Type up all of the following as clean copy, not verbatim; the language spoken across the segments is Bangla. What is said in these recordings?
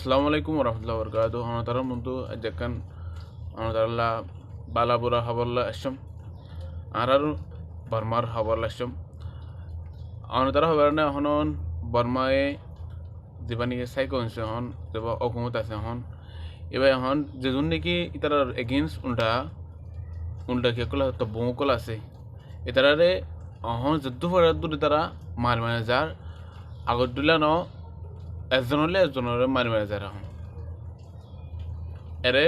Assalamualaikum warahmatullahi wabarakatuh. Ana tara muntu ajakan ana tarala balabura habarla asham. Araru Burmar habarla asham. Ana tara habarna honon Burmae jibani ke psycho hon jeba okumut ase hon. Eba hon jejunne ki itara against ulta ke kola to bongola ase. Itarare hon jiddu faradu itara mar manager agodula no একজনলে মারি মারি যারা হন এরে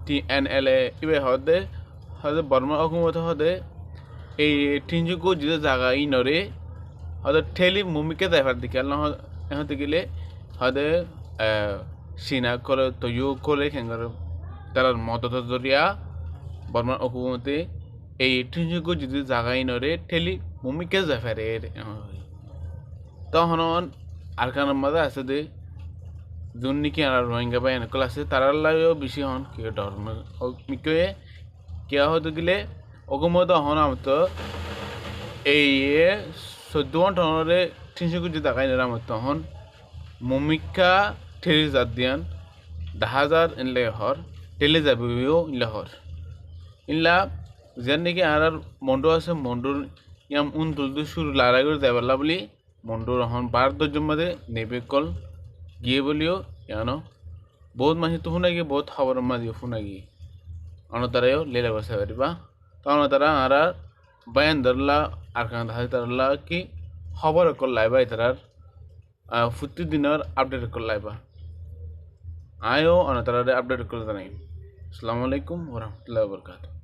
টিএনএলএ ইবে হদে হদে বর্মা অকুমত হদে এই টিনজুকো জিদে জায়গা ইনরে হদে ঠেলি মুমিকে যাইবার দিকে আল্লাহ হতে গেলে হদে সিনা করে তৈয় করে খেঙ্গার তার মদত জরিয়া বর্মা অকুমতে এই টিনজুকো জিদে জায়গা ইনরে ঠেলি মুমিকে যাইবার তখন আরকান মজা আছে দে দুর্নীতি আর রোহিঙ্গা বা এনকল আছে তারার লাগেও বেশি হন কি ধর্ম মিকে কেয়া হতে গেলে অগমত হন আমতো এই 14 টনরে 300 কোটি টাকা নিয়ে আমতো হন মুমিকা ঠেলি জাত দিয়ান 10000 ইনলে হর ঠেলি যাবেও ইনলে হর ইনলা যেন নাকি আর মন্ডো আছে মন্ডোর ইয়াম তুলতে শুরু লাড়াই করে যাবারলা বলি মন্ডোর হন 12 মধ্যে নেবে কল গিয়ে বলিও জানো বহুত মাসি তো শুনে গিয়ে বহুত খবর মাঝে শুনে গিয়ে তারাও লেলে বসে পারিবা তখন তারা আর বয়ান ধরলা আর কান তারলা কি খবর কল লাইবা তারার প্রতি দিনের আপডেট কল লাইবা আয়ও তারা আপডেট করে জানাই আসসালামু আলাইকুম ওয়া রাহমাতুল্লাহি ওয়া বারাকাতুহু